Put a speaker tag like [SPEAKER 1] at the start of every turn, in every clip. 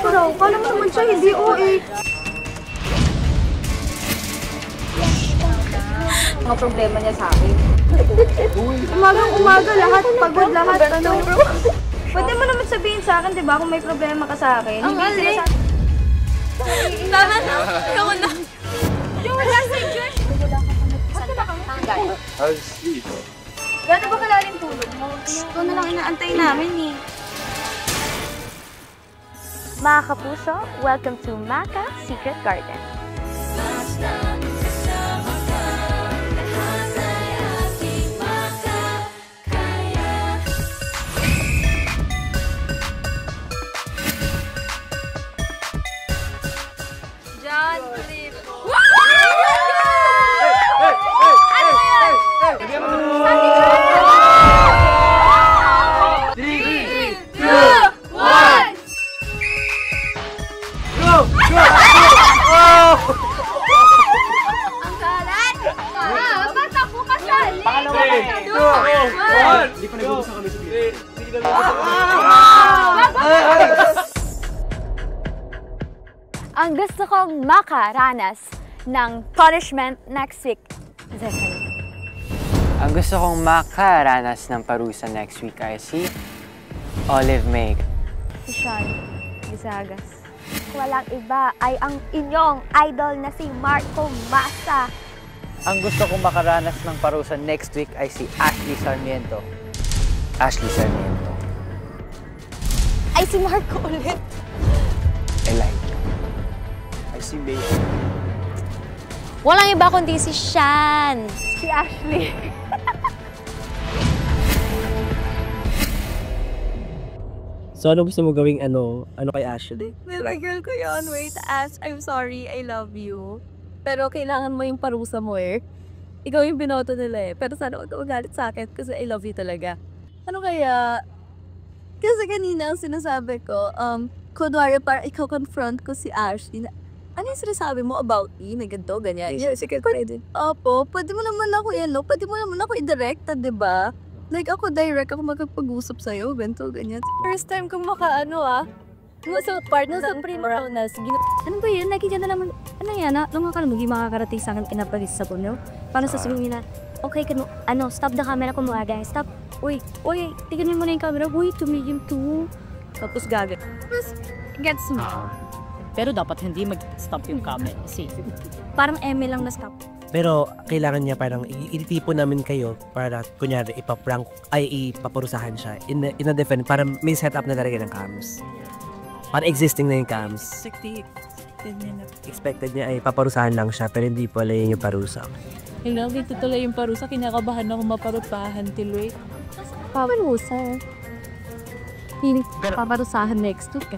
[SPEAKER 1] ko raw. Kala mo naman siya, hindi OA. Mga problema niya sa akin. Umagang-umaga, lahat, pagod lahat, ano. Pwede mo naman sabihin sa akin, di ba, kung may problema ka sa akin.
[SPEAKER 2] Ang galing! Tama na! Ayoko na! Yung wala sa Josh! Saan ka kami?
[SPEAKER 3] How's sleep?
[SPEAKER 1] Gano'n ba kalalim tulog mo?
[SPEAKER 2] Ito na lang inaantay namin eh.
[SPEAKER 4] Mga kapuso, welcome to Maka Secret Garden.
[SPEAKER 2] John Cliff!
[SPEAKER 3] Hindi ko nag-uusap kami sa video.
[SPEAKER 4] Ang gusto kong makaranas ng punishment next week. Zephanie.
[SPEAKER 5] Ang gusto kong makaranas ng parusa next week ay si Olive May.
[SPEAKER 4] Si Sean Bisagas. Walang iba ay ang inyong idol na si Marco Massa.
[SPEAKER 5] Ang gusto kong makaranas ng parusa next week ay si Ashley Sarmiento. Ashley Sarmiento.
[SPEAKER 4] Ay si Marco ulit.
[SPEAKER 5] Elijah.
[SPEAKER 3] I see May.
[SPEAKER 2] Walang iba kundi si Shan.
[SPEAKER 4] Si Ashley.
[SPEAKER 6] So, ano gusto mo gawing ano kay Ashley?
[SPEAKER 2] Well, my girl ko yun. Wait, ask. I'm sorry, I love you. Pero kailangan mo yung parusa mo eh. Ikaw yung binoto nila eh. Pero sana huwag ka magalit sa akin kasi I love you talaga. Ano kaya? Kasi kanina ang sinasabi ko, kunwari para ikaw confront ko si Ashley na, ano yung sinasabi mo about me? May ganito, ganyan.
[SPEAKER 6] Yeah, sige, pwede.
[SPEAKER 2] Opo, pwede mo naman ako pwede mo naman ako i-directa, diba? Like ako direct, ako magpag-usap sa'yo, ganito, ganyan. First time kong sa partner sa primo na ano ba yun? Lagi dyan na naman, ano yan ha? Nung akala mo, makakarating sa akin, pinapagis sa punyo. Paano sasabihin na, okay, stop the camera ko mga guys, stop. Uy, tignan mo na yung camera. Uy, tumigil to. Tapos gagal. Tapos, gets mo.
[SPEAKER 7] Pero dapat hindi mag-stop yung camera. Safe.
[SPEAKER 2] Parang eme lang na stop.
[SPEAKER 6] Pero kailangan niya parang ititipon namin kayo para kunyari ipaprank ay ipaparusahan siya in a different para may setup na talaga ng cams. Para existing na yung cams. Expected niya ay paparusahan lang siya pero hindi pala yun yung parusa.
[SPEAKER 7] Hello, dito tuloy yung parusa. Kinakabahan ako maparupahan tiloy.
[SPEAKER 2] Paparusa. Hindi paparusahan next week.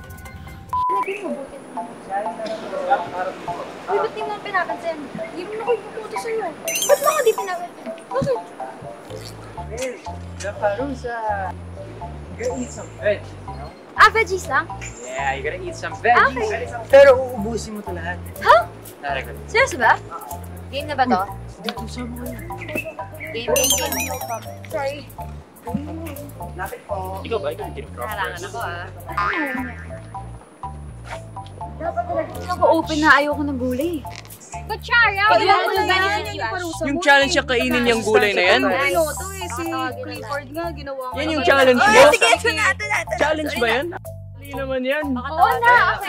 [SPEAKER 1] Uy, ba't di mo pinapansin? Hindi mo na ko ipupunta sa'yo. Ba't mo ako di pinapansin? Bakit?
[SPEAKER 5] The parusa. You gotta eat some veg, you know?
[SPEAKER 1] Veggies lang?
[SPEAKER 5] Yeah, you gotta eat some veggies.
[SPEAKER 1] Okay.
[SPEAKER 5] Pero uubusin mo ito lahat.
[SPEAKER 1] Ha?
[SPEAKER 5] Talaga.
[SPEAKER 1] Seryoso ba? Game na ba to? Game. Sorry.
[SPEAKER 5] Lapit po.
[SPEAKER 3] Ikaw ba? Ikaw yung
[SPEAKER 1] Naharangan ako Dapat talaga ako-open na ayoko ng gulay. But Chara,
[SPEAKER 3] Yung challenge siya kainin yung gulay na yan?
[SPEAKER 1] Ano to eh, si Clifford nga ginawa ko.
[SPEAKER 3] Yan yung challenge mo?
[SPEAKER 2] Sige, ito natin.
[SPEAKER 3] Challenge ba yan? Hindi naman yan.
[SPEAKER 1] Oo na,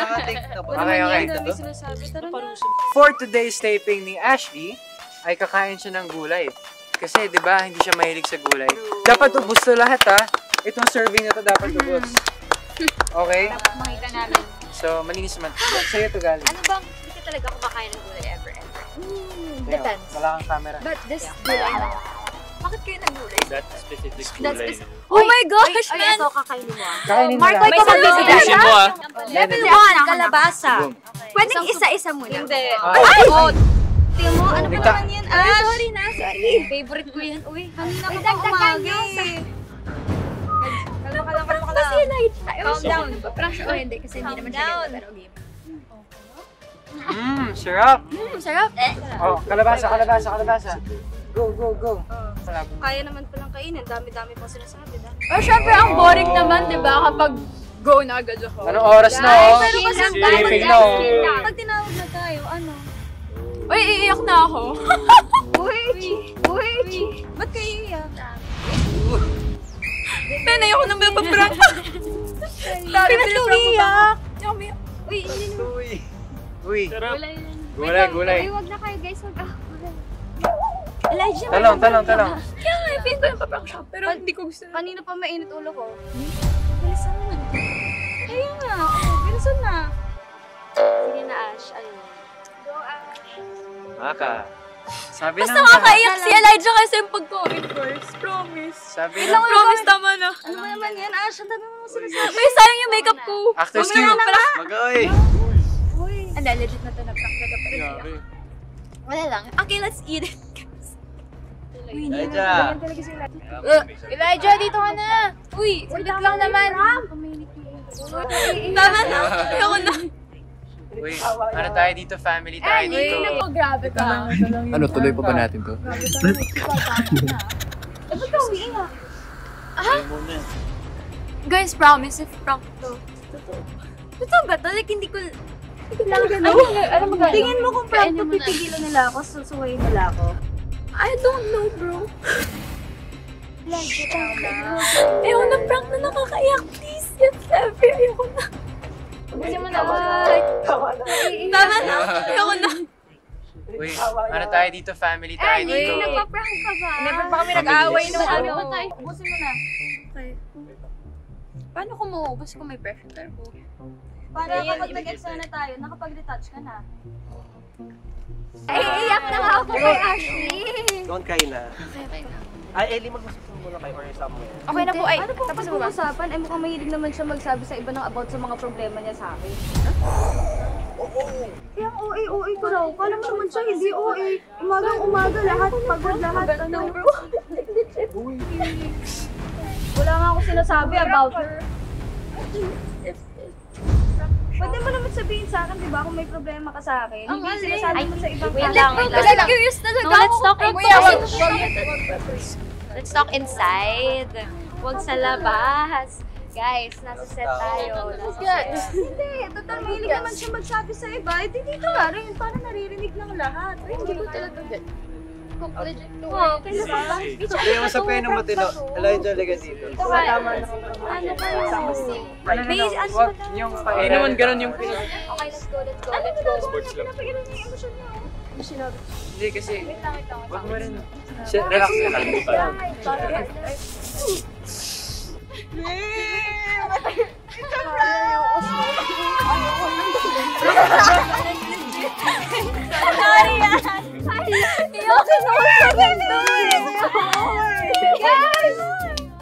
[SPEAKER 5] Okay. For today's taping ni Ashley, ay kakain siya ng gulay. Kasi, di ba, hindi siya mahilig sa gulay. Dapat ubos to lahat, ha? Itong serving na to dapat ubos. Okay?
[SPEAKER 1] Makita namin.
[SPEAKER 5] So, malinis naman. Sa'yo to galing.
[SPEAKER 1] Ano bang, hindi ka talaga kumakain ng gulay ever? Depends.
[SPEAKER 5] Wala kang camera.
[SPEAKER 1] But this gulay na. Bakit kayo nag-gulay?
[SPEAKER 3] That specific gulay.
[SPEAKER 2] Oh my gosh,
[SPEAKER 1] Ay, ito kakainin mo
[SPEAKER 5] Kainin mo
[SPEAKER 1] Marco,
[SPEAKER 5] lang.
[SPEAKER 1] ikaw magbibigay
[SPEAKER 3] Ubusin mo ah.
[SPEAKER 1] Level 1, kalabasa. Pwedeng isa-isa mo lang. Hindi. Tingnan mo, ano ba naman yan? Sorry na. Sorry. Favorite ko yan. Uy, kanina ko pang umagi. Calm down. Prank siya. O hindi, kasi hindi naman siya ganito. Pero game.
[SPEAKER 5] Sarap.
[SPEAKER 1] Sarap.
[SPEAKER 5] Oh, kalabasa. Go.
[SPEAKER 1] Kaya naman palang kainin. Dami-dami pang sinasabi.
[SPEAKER 2] Or syempre, ang boring naman, di ba? Kapag
[SPEAKER 1] Go na agad ako.
[SPEAKER 5] Anong oras na, oh?
[SPEAKER 1] Pero kasi
[SPEAKER 5] Taping na, oh.
[SPEAKER 1] pag tinawag na tayo, ano? Uy, iiyak na ako. Uy, ba't kayo iiyak? Ben, ayoko nang may paprank. Pinatuliyak. Uy,
[SPEAKER 5] Uy. Gulay.
[SPEAKER 4] Uy, wag na kayo guys, wag.
[SPEAKER 1] Elijah,
[SPEAKER 5] Talong.
[SPEAKER 1] kaya nga, feeling ko yung paprank siya, pero hindi ko gusto.
[SPEAKER 2] Kanina pa mainit ulo ko.
[SPEAKER 1] Bilisan na.
[SPEAKER 2] Kaya nga, bilisan na.
[SPEAKER 4] Sige na, Ash. Ayun.
[SPEAKER 2] Go, Ash.
[SPEAKER 5] Maka. Sabi
[SPEAKER 1] Basta makakaiyak si Elijah kasi yung pag-comment first. Promise.
[SPEAKER 5] Sabi
[SPEAKER 1] Ilang promise tama na.
[SPEAKER 2] Ano ba naman yan, Ash? Ang dami mo sinasabi.
[SPEAKER 1] May sayang yung makeup ko.
[SPEAKER 5] Actors Q. Mag-oy.
[SPEAKER 1] Hindi, legit na ito na prank talaga pa rin. Wala lang. Okay, let's eat it.
[SPEAKER 5] Elijah.
[SPEAKER 1] Elijah, dito ka na. Uy, saglit lang naman. Tama na. Ayoko na.
[SPEAKER 5] Uy, ano tayo dito? Family tayo dito.
[SPEAKER 1] Grabe ka.
[SPEAKER 5] Ano, tuloy pa ba natin to?
[SPEAKER 1] Guys, promise if prank to. Totoo ba to? Like, hindi ko...
[SPEAKER 2] Tingin mo kung prank to, pipigilan nila ako, susuwayin nila ako.
[SPEAKER 1] I don't know, bro. Ayoko na prank na nakakaiyak. Please, yes, ever. Ayoko na.
[SPEAKER 2] Gusto mo na
[SPEAKER 1] Tama na. Ayoko na.
[SPEAKER 5] Uy, ano tayo dito? Family tayo dito.
[SPEAKER 4] Nagpa-prank ka ba?
[SPEAKER 2] Never pa kami nag-aaway nung ano.
[SPEAKER 4] Ubusin mo na.
[SPEAKER 1] Okay. Paano kung mauubos kung may pressure ko?
[SPEAKER 2] Para kapag nag-extra na tayo, nakapag-retouch ka na.
[SPEAKER 4] Ay, iyak na nga ako kay Ashley.
[SPEAKER 6] Doon kayo na. Ay, Ellie, mag-usap muna kayo or somewhere.
[SPEAKER 1] Okay na po. Ay,
[SPEAKER 2] Ano po
[SPEAKER 1] tapos mo ba?
[SPEAKER 2] pag-uusapan? Ay mukhang mahilig naman siya magsabi sa iba ng about sa mga problema niya sa akin. Kaya ang OA ko raw. Kala mo naman siya hindi OA. Umagang-umaga lahat, pagod lahat. Ano? Wala nga ako sinasabi about her. Pwede mo naman sabihin sa akin, di ba, kung may problema ka sa akin. Hindi sinasabi mo sa ibang
[SPEAKER 4] Wait lang.
[SPEAKER 1] Curious talaga
[SPEAKER 4] No, let's talk
[SPEAKER 1] inside.
[SPEAKER 4] Let's talk inside. Huwag sa labas. Guys, nasa set tayo.
[SPEAKER 2] Hindi, total mahilig naman siya magsabi sa iba. Eh, dito nga rin, para naririnig ng lahat. Ay, hindi ko talaga
[SPEAKER 4] Okay
[SPEAKER 2] kailan ba?
[SPEAKER 5] Hindi mo sa peno matino. Elijah, liga dito.
[SPEAKER 2] Tama na.
[SPEAKER 4] Ano ba yun?
[SPEAKER 5] Wag yung
[SPEAKER 3] Eh naman ganun yung
[SPEAKER 4] Okay, let's go.
[SPEAKER 2] Sports lang. Pinapagilan niya yung emosyon niya. Ano sinabi?
[SPEAKER 5] Hindi kasi,
[SPEAKER 2] Wait lang.
[SPEAKER 5] wag mo rin. Relax ka.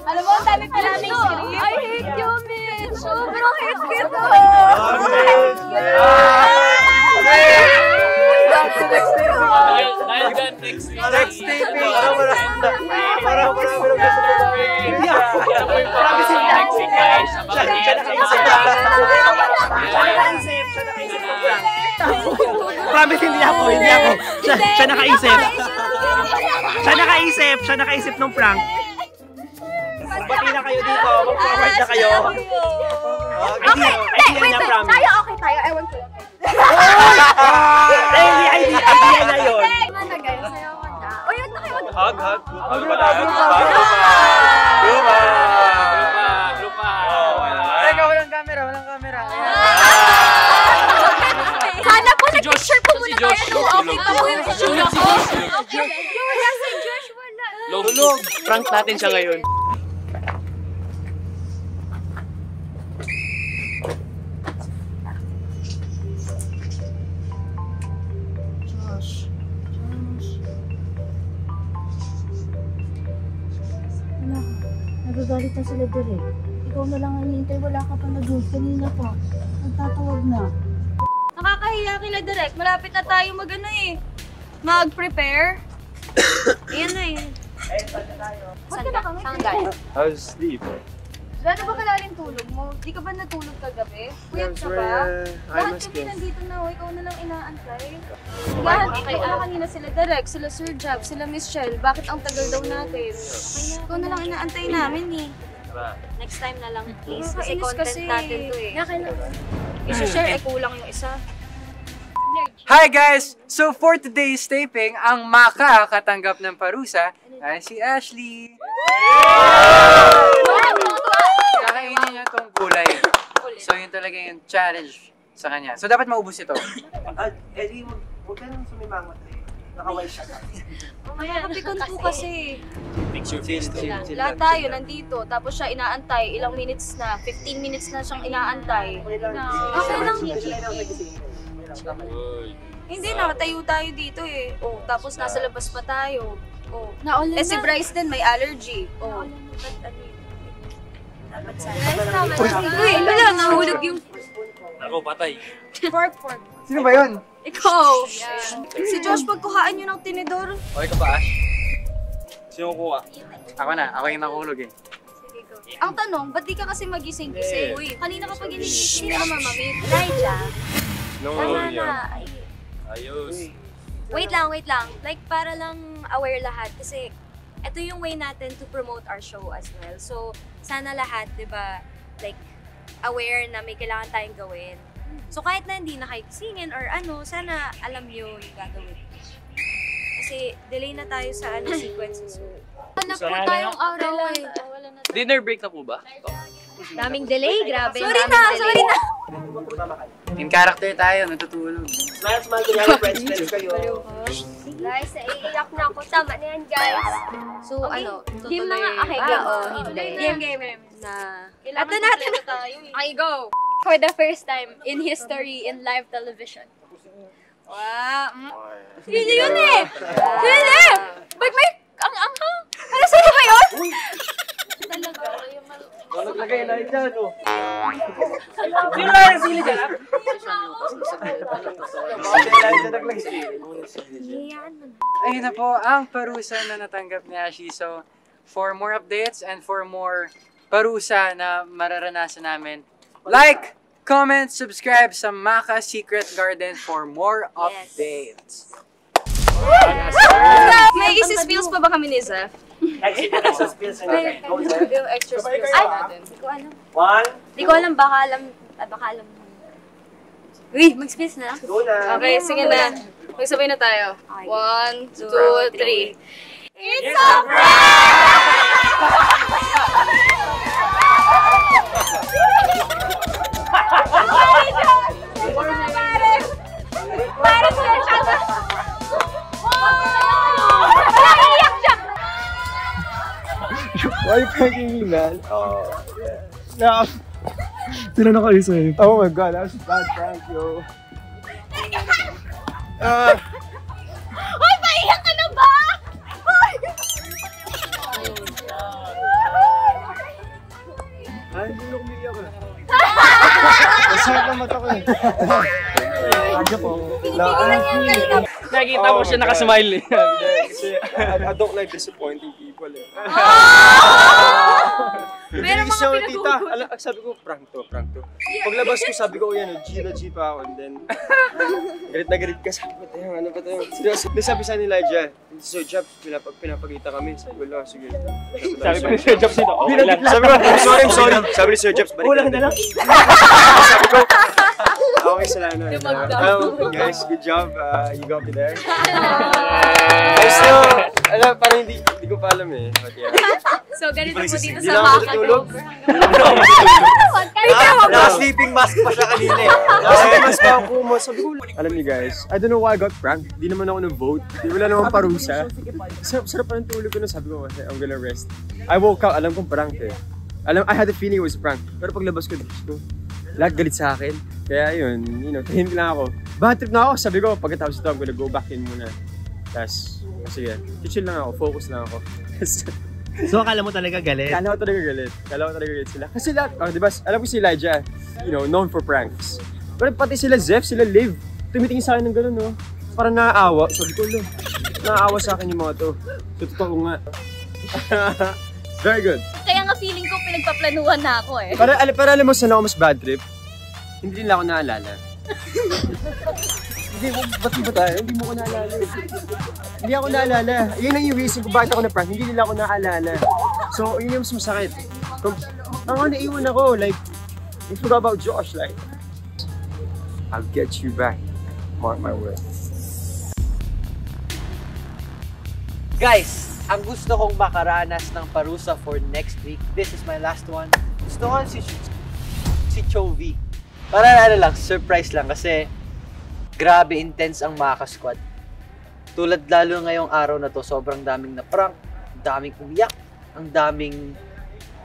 [SPEAKER 2] Alam mo, ang dami pa namin screen. I hate you, Mitch. Sobrang hate kita.
[SPEAKER 5] Next taping. Para
[SPEAKER 6] Promise, hindi ako. Siya nakaisip nung prank. Bati na kayo dito, mag-forward na kayo. Idea niya, promise.
[SPEAKER 2] Tayo, okay tayo. Ewan ko lang.
[SPEAKER 6] Idea na yun.
[SPEAKER 2] Mana guys, ayaw ko na. O, yun na kayo.
[SPEAKER 3] Hug. Lupa.
[SPEAKER 5] Teka, walang camera.
[SPEAKER 1] Sana po
[SPEAKER 3] Si Josh.
[SPEAKER 1] nag-picture po muna tayo. Okay pa po yung itsura ko.
[SPEAKER 3] Lulog. Prank natin siya ngayon.
[SPEAKER 2] Nagagalit na sila direct. Ikaw na lang ang hinihintay. Wala ka pa nag-ghost. Kanina pa. Nagtatawag na. Nakakahiya kila direct. Malapit na tayo mag-prepare.
[SPEAKER 1] Ayan na yun.
[SPEAKER 2] Saan ka kami?
[SPEAKER 5] How's sleep?
[SPEAKER 2] Gano'n ba kalalim tulog mo? Di ka ba natulog kagabi? Puyat ka ba? Lahat kami nandito na, ikaw na lang inaantay. Lahat kanina sila direct, sila Sir Jab, sila Miss Shell. Bakit ang tagal daw natin? Ikaw na lang inaantay namin eh.
[SPEAKER 1] Next time na lang, please. Kasi content natin to eh. I-share, kulang yung isa.
[SPEAKER 5] Hi guys! So for today's taping, ang makakatanggap ng parusa ay si Ashley. Kakainin niya itong gulay. So yun talaga yung challenge sa kanya. So dapat maubos ito.
[SPEAKER 6] Eddie, huwag ka nang sumimangot eh. Nakaway siya.
[SPEAKER 1] Kapikon po kasi. Lahat tayo nandito, tapos siya inaantay. Ilang minutes na, 15 minutes na siyang inaantay. Okay lang. Hindi, nakatayo tayo dito eh. Oh, tapos nasa labas pa tayo. Oh. Eh si Bryce din may allergy. Oh. Uy, wala, nahulog yung...
[SPEAKER 3] Ako, patay.
[SPEAKER 1] Fork.
[SPEAKER 5] Sino ba yun?
[SPEAKER 1] Ikaw! Si Josh, pagkuhaan nyo ng tinidor.
[SPEAKER 5] Okay ka ba, Ash?
[SPEAKER 3] Sino kuha?
[SPEAKER 5] Ako na, ako yung nakuhulog eh.
[SPEAKER 1] Ang tanong, ba't di ka kasi magising-gising? Uy, kanina ka pa ginigising ka, mamamit. Elijah, tama na.
[SPEAKER 3] Ayos.
[SPEAKER 1] Wait lang. Like, para lang aware lahat. Kasi, ito yung way natin to promote our show as well. So, sana lahat, di ba, like, aware na may kailangan tayong gawin. So, kahit na hindi na kayo gisingin or ano, sana alam nyo yung gagawin. Kasi, delay na tayo sa sequences. Hanap po tayong araw eh.
[SPEAKER 3] Dinner break na po ba?
[SPEAKER 1] Daming delay, grabe. Sorry na.
[SPEAKER 5] In character tayo, natutulog.
[SPEAKER 6] Smile, kunyari, friends kayo.
[SPEAKER 4] Guys, naiiyak na ako. Tama na yan, guys.
[SPEAKER 1] So, ano,
[SPEAKER 4] Game na nga. Okay, game.
[SPEAKER 1] Game. Ato natin. Okay, go. For the first time in history in live television. Wow. Yun eh. Ba't may ang-ang-ang? Ano sa'yo ba yun? Talaga.
[SPEAKER 6] Naglagay na rin dyan, oh.
[SPEAKER 3] Sino na yung sili dyan?
[SPEAKER 5] Ayun na po ang parusa na natanggap ni Ashley. So, for more updates and for more parusa na mararanasan namin, like, comment, subscribe sa Maka Secret Garden for more updates.
[SPEAKER 1] May isi-spills pa ba kami ni Zeph?
[SPEAKER 6] Extra spills na natin.
[SPEAKER 1] Yung extra spills natin. Hindi ko alam. Hindi ko alam, baka alam. Uy, mag-spills na lang.
[SPEAKER 6] Go na.
[SPEAKER 1] Okay, sige na. Magsabay na tayo. 1, 2, 3. It's a prank! Sila siya. Naiiyak siya!
[SPEAKER 8] Why are you pranking me, man? Oh, yeah. Tinanong ko yun sa'yo. Oh my god, that was a bad prank, yo.
[SPEAKER 1] Hoy, maiyak ka na ba?
[SPEAKER 8] Ay, hindi na kumili ako. Masarap na mata ko eh. Adyo po.
[SPEAKER 3] Nakikita mo siya nakasmile eh.
[SPEAKER 8] Kasi I don't like disappointing people eh.
[SPEAKER 1] Meron mga
[SPEAKER 8] tita,
[SPEAKER 1] pinagugulo.
[SPEAKER 8] sabi ko, prank to. Paglabas ko, sabi ko, yan, G pa ako. And then, galit na galit ka. Sabi ko, ano ba tayo? Seryoso. Sabi sa ni Elijah, Sir Jobs, pinapakita kami. Sabi ko, sige.
[SPEAKER 3] Sabi ko ni Sir Jobs dito, okay lang.
[SPEAKER 8] Sabi ko, I'm sorry. Sabi ni Sir Jobs, balik
[SPEAKER 3] Kulang na lang.
[SPEAKER 8] Sabi ko, okay, salamat. Guys, good job. You got me there. I still, parang hindi ko pa alam eh. But yeah.
[SPEAKER 1] So, ganito po dito
[SPEAKER 8] Hindi
[SPEAKER 1] sa
[SPEAKER 8] na ako
[SPEAKER 1] Maka.
[SPEAKER 8] matutulog.
[SPEAKER 1] Ikaw,
[SPEAKER 8] Naka-sleeping mask pa siya kanina eh. Naka-sleeping mask pa ako mo. Sabi ko, alam niyo guys, I don't know why I got pranked. Di naman ako nag-vote. Wala naman parusa. Sarap pa ng tulog ko na sabi ko, I'm gonna rest. I woke up, alam kong prank eh. I had a feeling it was a prank. Pero paglabas ko, lahat galit sa akin. Kaya yun, tahimik lang ako. Bad trip na ako. Sabi ko, pagkatapos ito, I'm gonna go back in muna. Tapos, sige, chill lang ako, focus lang ako.
[SPEAKER 6] So, akala mo talaga galit?
[SPEAKER 8] Akala ko talaga galit sila. Kasi lahat, di ba, alam ko si Elijah, known for pranks. Pero pati sila Zeph, sila Liv, tumitingin sa akin ng gano'n, no? Parang naaawa. Sabi ko, naaawa sa akin yung mga to. So, totoo nga. Very good.
[SPEAKER 1] Kaya nga feeling ko pinagpaplanuhan na ako eh.
[SPEAKER 8] Para alam mo saan ako mas bad trip, hindi nila ako naalala. Ba't ba tayo? Hindi mo ko naalala. Hindi ako naalala. Yun ang yung reason kung bakit ako na-prank. Hindi nila ako naalala. So, yun yung mas masakit. Naiwan ako, like, I forgot about Josh, like, I'll get you back. Mark my words.
[SPEAKER 5] Guys, ang gusto kong makaranas ng parusa for next week, this is my last one. Gusto ko si Chovy. Para lang, surprise lang kasi grabe intense ang Maka Squad. Tulad lalo ngayong araw na to, sobrang daming na-prank, daming umiyak, ang daming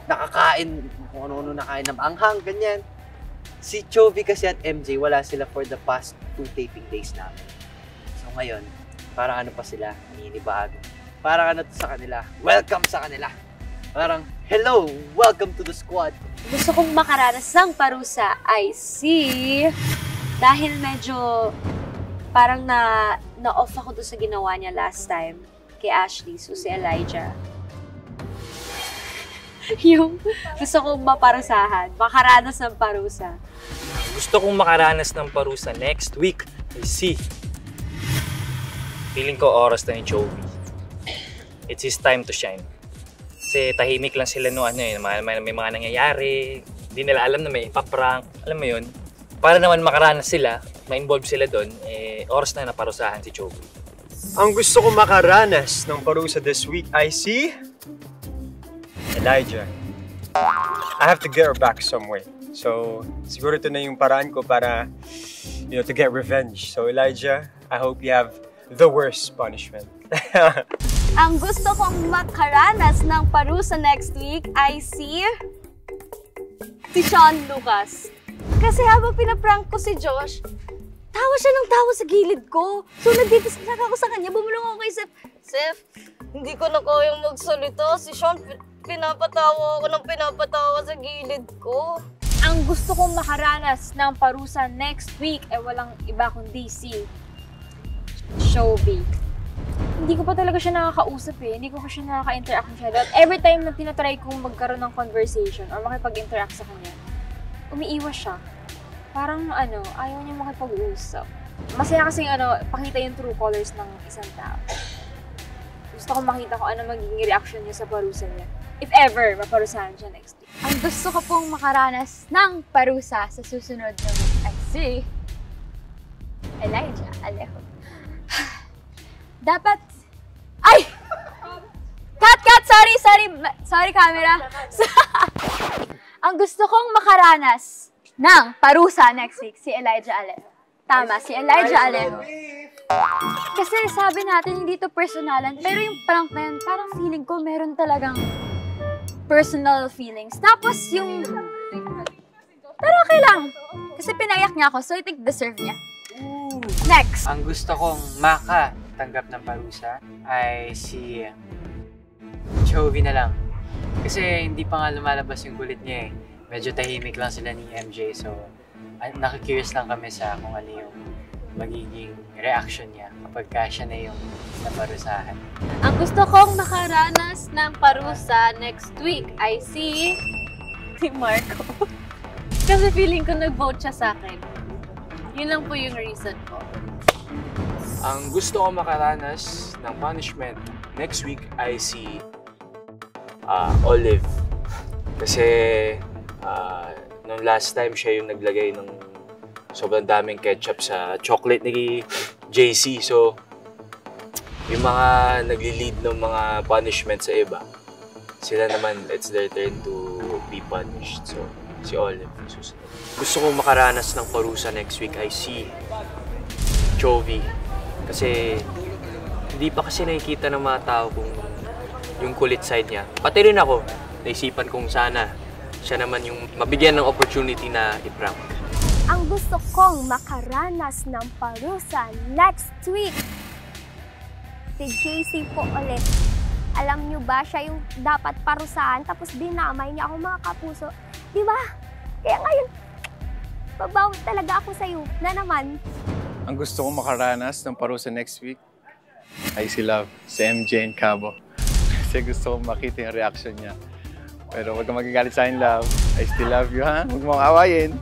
[SPEAKER 5] nakakain, kung ano-ano nakain ng anghang, ganyan. Si Chovy kasi at MJ, wala sila for the past 2 taping days namin. So ngayon, parang ano pa sila, ninibago. Parang ano to sa kanila, welcome sa kanila. Parang, hello, welcome to the squad.
[SPEAKER 1] Gusto kong makaranas ng parusa ay dahil medyo parang na-off ako doon sa ginawa niya last time kay Ashley, so si Elijah. Yung gusto kong maparusahan, makaranas ng parusa.
[SPEAKER 9] Gusto kong makaranas ng parusa next week ay feeling ko oras na ni Chovy. It's his time to shine. Kasi tahimik lang sila no may mga nangyayari, hindi nila alam na may ipaprank, alam mo yun. Para naman makaranas sila, ma-involve sila doon, oras na naparusahan si Chovy.
[SPEAKER 8] Ang gusto ko makaranas ng parusa this week ay si Elijah. I have to get her back some way. So, siguro ito na yung paraan ko para, to get revenge. So, Elijah, I hope you have the worst punishment.
[SPEAKER 4] Ang gusto kong makaranas ng parusa next week ay si Sean Lucas. Kasi habang pinaprank ko si Josh, tawa siya ng tawa sa gilid ko. So nagdidiscuss ako sa kanya, bumulong ako kay Seth. Seth, hindi ko na kayang magsalita. Si Sean, pinapatawa ako ng pinapatawa sa gilid ko.
[SPEAKER 1] Ang gusto kong makaranas ng parusa next week ay walang iba kundi si Chovy. Hindi ko pa talaga siya nakakausap hindi ko siya nakaka-interact masyado. At every time na tinatry kong magkaroon ng conversation or makipag-interact sa kanya, umiiwas siya. Parang ayaw niya makipag-usap. Masaya kasing pakita yung true colors ng isang tao. Gusto ko makita kung ano magiging reaction niya sa parusa niya. If ever, maparusahan siya next week.
[SPEAKER 4] Ang gusto ko pong makaranas ng parusa sa susunod na week ay si Elijah Alejo. Dapat... Ay! Cut! Sorry, camera. Ang gusto kong makaranas ng parusa next week, si Elijah Alejo. Tama, si Elijah Alejo. Kasi sabi natin, hindi to personalan, pero yung prank na yun, parang feeling ko meron talagang personal feelings. Tapos yung... Pero okay lang. Kasi pinayak niya ako, so I think deserve niya. Next!
[SPEAKER 5] Ang gusto kong tanggap ng parusa ay si Chovy na lang. Kasi hindi pa nga lumalabas yung kulit niya Medyo tahimik lang sila ni MJ, so nakikurious lang kami sa kung ano yung magiging reaction niya kapag siya na yung naparusahan.
[SPEAKER 2] Ang gusto kong makaranas ng parusa next week ay si Marco. Kasi feeling ko nag-vote siya sa akin. Yun lang po yung reason ko.
[SPEAKER 3] Ang gusto ko makaranas ng punishment next week ay si Olive. Kasi nung last time siya yung naglagay ng sobrang daming ketchup sa chocolate ni JC. So, yung mga nagli-lead ng mga punishment sa iba, sila naman, it's their turn to be punished. So, si Olive susunod. Gusto kong makaranas ng parusa next week ay si Chovy. Kasi hindi pa kasi nakikita ng mga tao kung yung kulit side niya. Pati rin ako, naisipan kong sana siya naman yung mabigyan ng opportunity na i-prank.
[SPEAKER 4] Ang gusto kong makaranas ng parusa next week, si JC po ulit. Alam nyo ba, siya yung dapat parusahan, tapos dinamay niya ako mga kapuso. Di ba? Kaya ngayon, babawi talaga ako sa'yo na naman.
[SPEAKER 10] Ang gusto kong makaranas ng parusa next week ay si Love, si MJ and Cabo. Kasi gusto kong makita yung reaction niya. Pero huwag kang magagalit sa akin, Love. I still love you, ha? Huwag mo awayin.